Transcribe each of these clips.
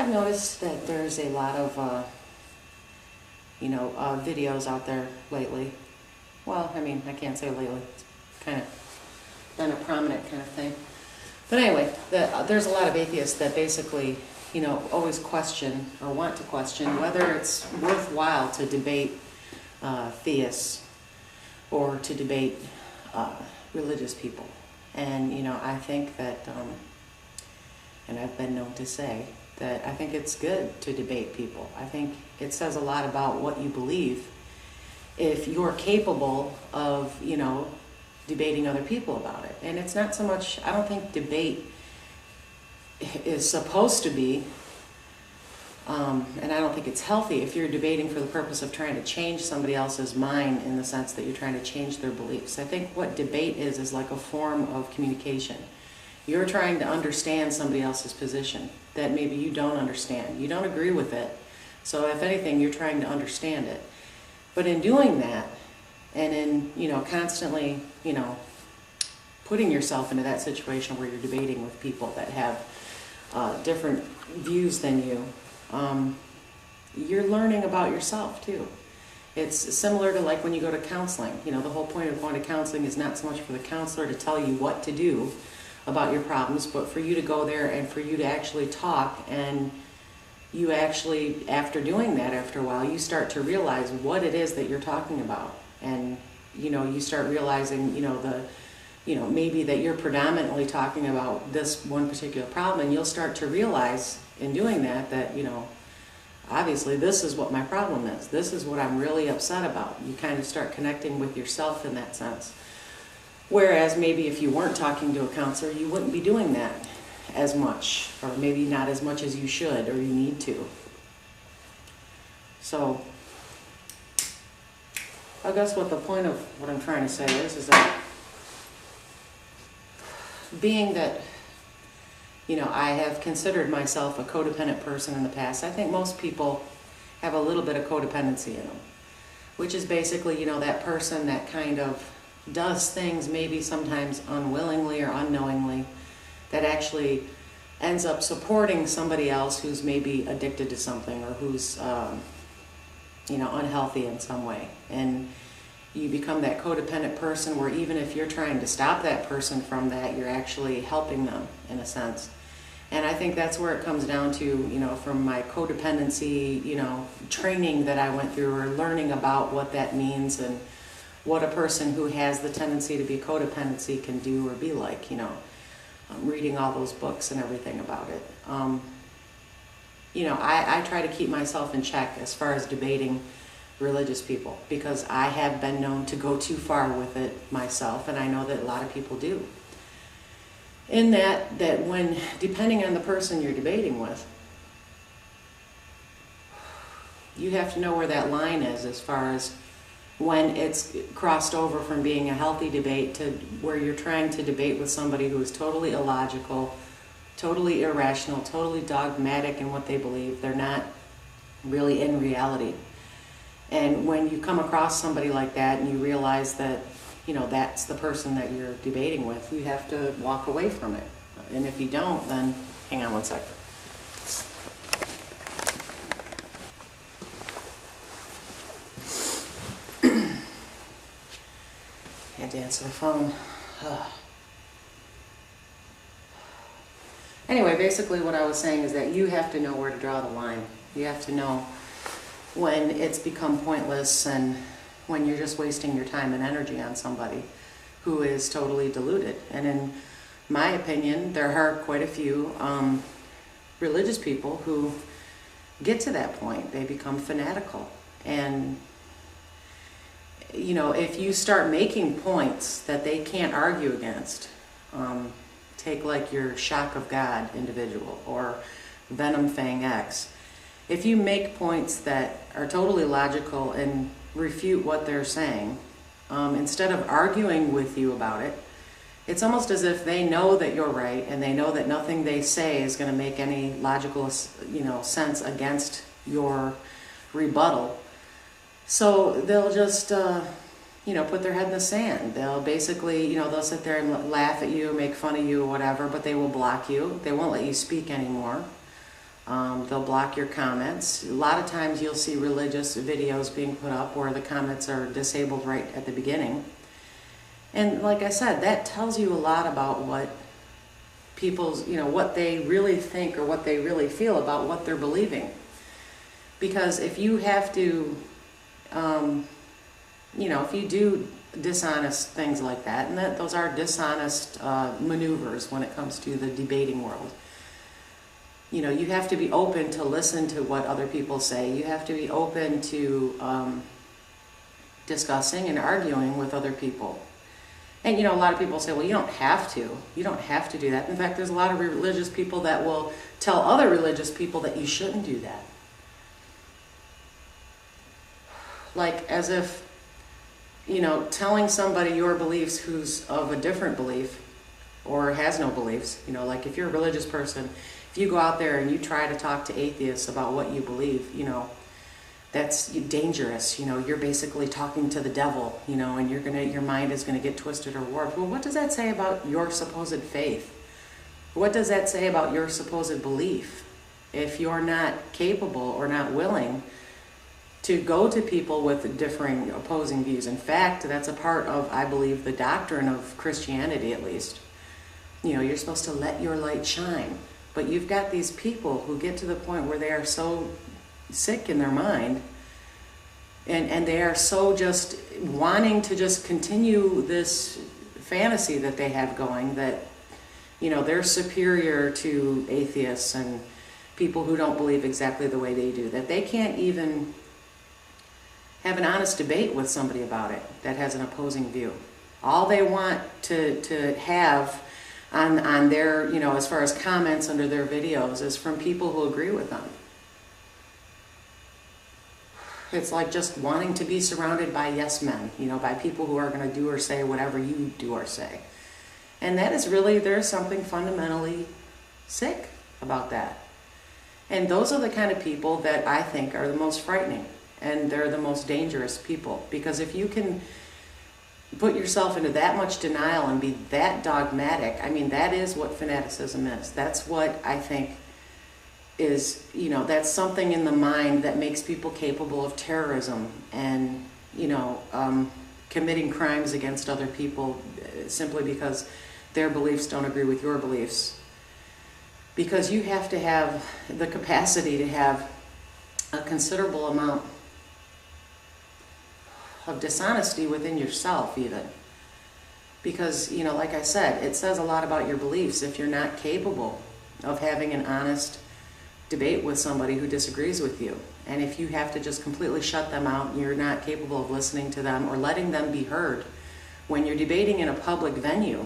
I've noticed that there's a lot of, videos out there lately. Well, I mean, I can't say lately. It's kind of been a prominent kind of thing. But anyway, there's a lot of atheists that basically, always question or want to question whether it's worthwhile to debate theists or to debate religious people. And, I think that, and I've been known to say, that I think it's good to debate people. I think it says a lot about what you believe if you're capable of, debating other people about it. And it's not so much, I don't think debate is supposed to be, and I don't think it's healthy if you're debating for the purpose of trying to change somebody else's mind in the sense that you're trying to change their beliefs. I think what debate is like a form of communication. You're trying to understand somebody else's position that maybe you don't understand. You don't agree with it. So if anything, you're trying to understand it. But in doing that, and in, constantly, putting yourself into that situation where you're debating with people that have different views than you, you're learning about yourself too. It's similar to like when you go to counseling. The whole point of going to counseling is not so much for the counselor to tell you what to do about your problems, but for you to go there and for you to actually talk, and you actually, after doing that, after a while, you start to realize what it is that you're talking about. And, you start realizing, maybe that you're predominantly talking about this one particular problem, and you'll start to realize in doing that, obviously this is what my problem is. This is what I'm really upset about. You kind of start connecting with yourself in that sense. Whereas maybe if you weren't talking to a counselor, you wouldn't be doing that as much, or maybe not as much as you should or you need to. So I guess what the point of what I'm trying to say is that being that, I have considered myself a codependent person in the past, I think most people have a little bit of codependency in them, which is basically, that person that kind of does things maybe sometimes unwillingly or unknowingly that actually ends up supporting somebody else who's maybe addicted to something or who's unhealthy in some way. And you become that codependent person where even if you're trying to stop that person from that, you're actually helping them in a sense. And I think that's where it comes down to, from my codependency, training that I went through, or learning about what that means and what a person who has the tendency to be codependency can do or be like, reading all those books and everything about it. I try to keep myself in check as far as debating religious people, because I have been known to go too far with it myself, and I know that a lot of people do. In that when, depending on the person you're debating with, you have to know where that line is as far as when it's crossed over from being a healthy debate to where you're trying to debate with somebody who is totally illogical, totally irrational, totally dogmatic in what they believe. They're not really in reality. And when you come across somebody like that and you realize that, that's the person that you're debating with, you have to walk away from it. And if you don't, then hang on one second. Had to answer the phone. Anyway, basically what I was saying is that you have to know where to draw the line. You have to know when it's become pointless and when you're just wasting your time and energy on somebody who is totally deluded. And in my opinion, there are quite a few religious people who get to that point. They become fanatical. And if you start making points that they can't argue against, take like your Shock of God individual or Venom Fang X, if you make points that are totally logical and refute what they're saying, instead of arguing with you about it, it's almost as if they know that you're right and they know that nothing they say is going to make any logical, sense against your rebuttal. So they'll just, put their head in the sand. They'll basically, they'll sit there and laugh at you, make fun of you or whatever, but they will block you. They won't let you speak anymore. They'll they'll block your comments. A lot of times you'll see religious videos being put up where the comments are disabled right at the beginning. And like I said, that tells you a lot about what people's, what they really think or what they really feel about what they're believing. Because if you have to, if you do dishonest things like that, and those are dishonest maneuvers when it comes to the debating world. You have to be open to listen to what other people say. You have to be open to discussing and arguing with other people. And a lot of people say, well, you don't have to. You don't have to do that. In fact, there's a lot of religious people that will tell other religious people that you shouldn't do that. Like as if, telling somebody your beliefs who's of a different belief or has no beliefs, like if you're a religious person, if you go out there and you try to talk to atheists about what you believe, that's dangerous. You're basically talking to the devil, and your mind is gonna get twisted or warped. Well, what does that say about your supposed faith? What does that say about your supposed belief if you're not capable or not willing to go to people with differing opposing views? In fact, that's a part of, I believe, the doctrine of Christianity at least. You're supposed to let your light shine. But you've got these people who get to the point where they are so sick in their mind and they are so just wanting to just continue this fantasy that they have going that, they're superior to atheists and people who don't believe exactly the way they do, that they can't even have an honest debate with somebody about it that has an opposing view. All they want to have on their, as far as comments under their videos is from people who agree with them. It's like just wanting to be surrounded by yes men, by people who are going to do or say whatever you do or say. And that is really, there's something fundamentally sick about that. And those are the kind of people that I think are the most frightening. And they're the most dangerous people. Because if you can put yourself into that much denial and be that dogmatic, that is what fanaticism is. That's what I think is, that's something in the mind that makes people capable of terrorism and, committing crimes against other people simply because their beliefs don't agree with your beliefs. Because you have to have the capacity to have a considerable amount of dishonesty within yourself even. Because, like I said, it says a lot about your beliefs if you're not capable of having an honest debate with somebody who disagrees with you. And if you have to just completely shut them out and you're not capable of listening to them or letting them be heard when you're debating in a public venue.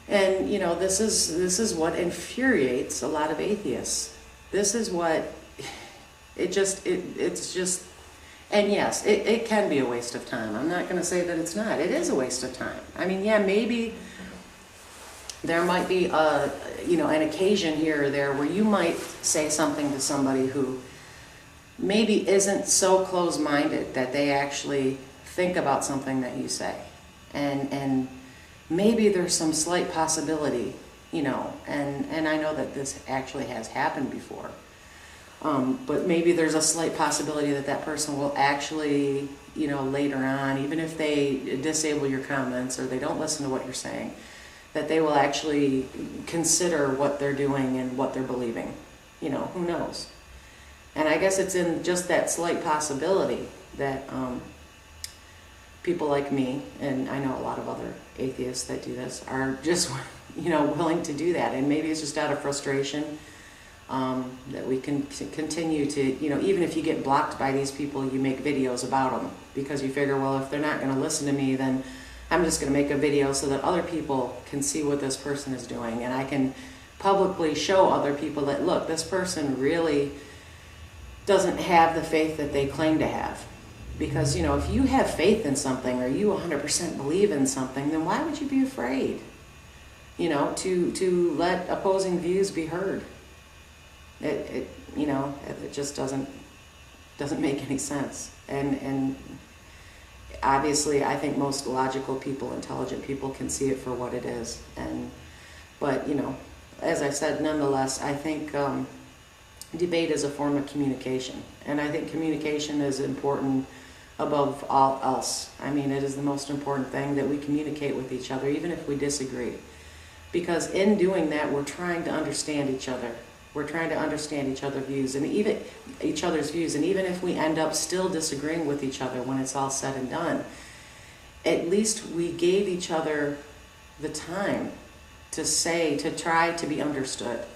And, this is what infuriates a lot of atheists. This is what, it's just, and yes, it can be a waste of time. I'm not going to say that it's not. It is a waste of time. Yeah, maybe there might be an occasion here or there where you might say something to somebody who maybe isn't so close-minded that they actually think about something that you say. And maybe there's some slight possibility, and I know that this actually has happened before. But maybe there's a slight possibility that that person will actually, later on, even if they disable your comments or they don't listen to what you're saying, that they will actually consider what they're doing and what they're believing. Who knows? And I guess it's in just that slight possibility that people like me, and I know a lot of other atheists that do this, are just, willing to do that. And maybe it's just out of frustration. That we can continue to, even if you get blocked by these people, you make videos about them because you figure, well, if they're not going to listen to me, then I'm just going to make a video so that other people can see what this person is doing, and I can publicly show other people that, look, this person really doesn't have the faith that they claim to have. Because, if you have faith in something or you 100% believe in something, then why would you be afraid, to let opposing views be heard? It just doesn't make any sense. And obviously, I think most logical people, intelligent people can see it for what it is. But as I said, nonetheless, I think debate is a form of communication. And I think communication is important above all else. I mean, it is the most important thing that we communicate with each other, even if we disagree. Because in doing that, we're trying to understand each other. We're trying to understand each other's views, and even if we end up still disagreeing with each other when it's all said and done, at least we gave each other the time to try to be understood.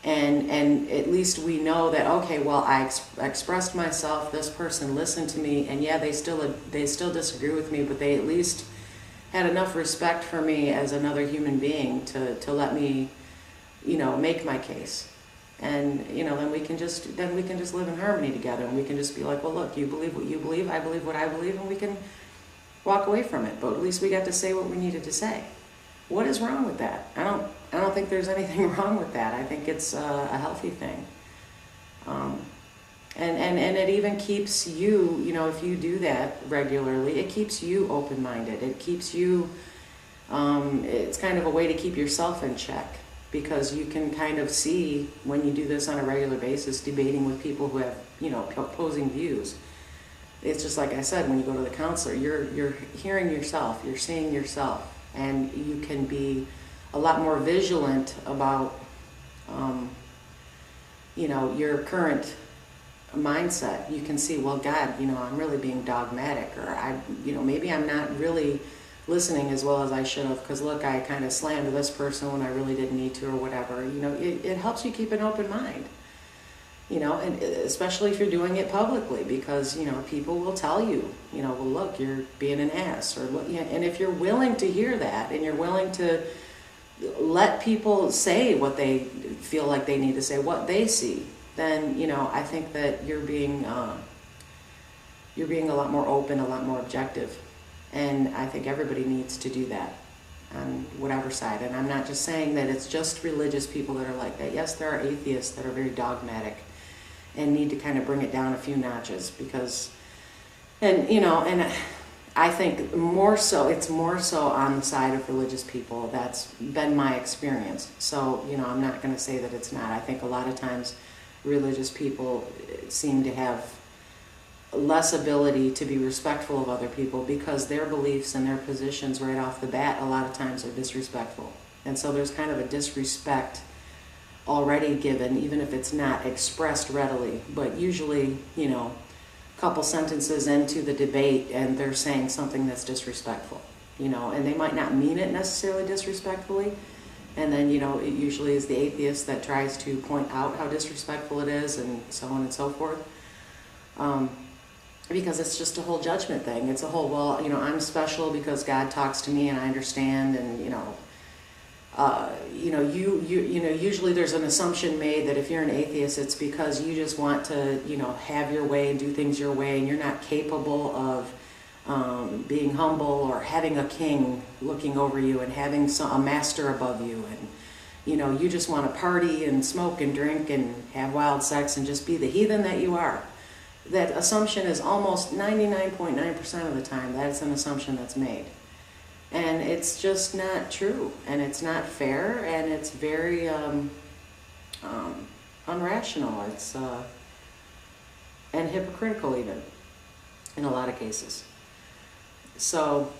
And at least we know that, okay, well, I expressed myself, this person listened to me, and yeah, they still disagree with me, but they at least had enough respect for me as another human being to let me, make my case. And, then we can just live in harmony together, and we can just be like, well, look, you believe what you believe, I believe what I believe, and we can walk away from it. But at least we got to say what we needed to say. What is wrong with that? I don't think there's anything wrong with that. I think it's a healthy thing. And it even keeps you, if you do that regularly, it keeps you open-minded. It keeps you, it's kind of a way to keep yourself in check, because you can kind of see when you do this on a regular basis, debating with people who have, opposing views. It's just like I said, when you go to the counselor, you're hearing yourself, you're seeing yourself, and you can be a lot more vigilant about, your current mindset. You can see, well, God, I'm really being dogmatic, or maybe I'm not really listening as well as I should have, because look, I kind of slammed this person when I really didn't need to, or whatever. It helps you keep an open mind. And especially if you're doing it publicly, because, people will tell you, well, look, you're being an ass, or look, and if you're willing to hear that, and you're willing to let people say what they feel like they need to say, what they see, then, I think that you're being a lot more open, a lot more objective. And I think everybody needs to do that on whatever side. And I'm not just saying that it's just religious people that are like that. Yes, there are atheists that are very dogmatic and need to kind of bring it down a few notches, because, and I think it's more so on the side of religious people. That's been my experience. So, I'm not going to say that it's not. I think a lot of times religious people seem to have less ability to be respectful of other people, because their beliefs and their positions right off the bat a lot of times are disrespectful. And so there's kind of a disrespect already given, even if it's not expressed readily. But usually, a couple sentences into the debate and they're saying something that's disrespectful, and they might not mean it necessarily disrespectfully. And then, it usually is the atheist that tries to point out how disrespectful it is, and so on and so forth. Because it's just a whole judgment thing. It's a whole, well, I'm special because God talks to me and I understand, and usually there's an assumption made that if you're an atheist, it's because you just want to, have your way and do things your way, and you're not capable of being humble, or having a king looking over you, and having a master above you, and you just want to party and smoke and drink and have wild sex and just be the heathen that you are. That assumption is almost 99.9% of the time, that's an assumption that's made. And it's just not true, and it's not fair, and it's very unrational. It's and hypocritical even in a lot of cases. So,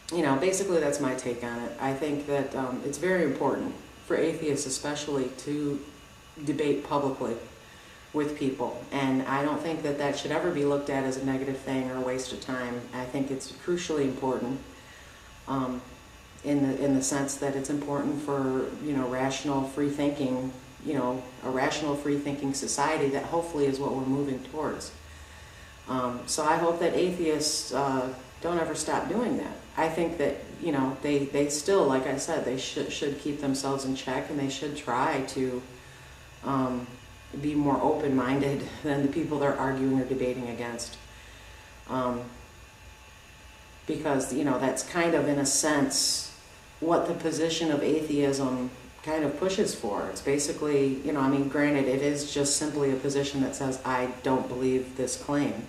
basically that's my take on it. I think that it's very important for atheists especially to debate publicly with people, and I don't think that should ever be looked at as a negative thing or a waste of time. I think it's crucially important in the sense that it's important for rational free thinking, a rational free thinking society that hopefully is what we're moving towards. So I hope that atheists don't ever stop doing that. I think that they still, like I said, they should keep themselves in check, and they should try to be more open-minded than the people they're arguing or debating against. Because, that's kind of, in a sense, what the position of atheism kind of pushes for. It's basically, granted, it is just simply a position that says, I don't believe this claim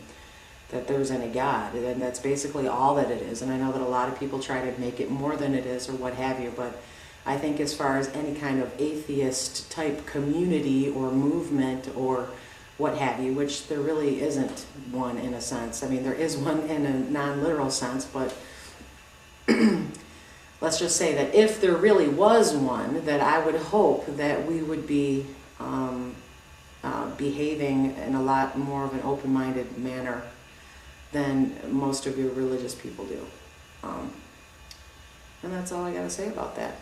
that there's any God, and that's basically all that it is. And I know that a lot of people try to make it more than it is, or what have you, but I think as far as any kind of atheist type community or movement movement or what have you, which there really isn't one in a sense. I mean, there is one in a non-literal sense, but let's just say that if there really was one, that I would hope that we would be behaving in a lot more of an open-minded manner than most of your religious people do. And that's all I got to say about that.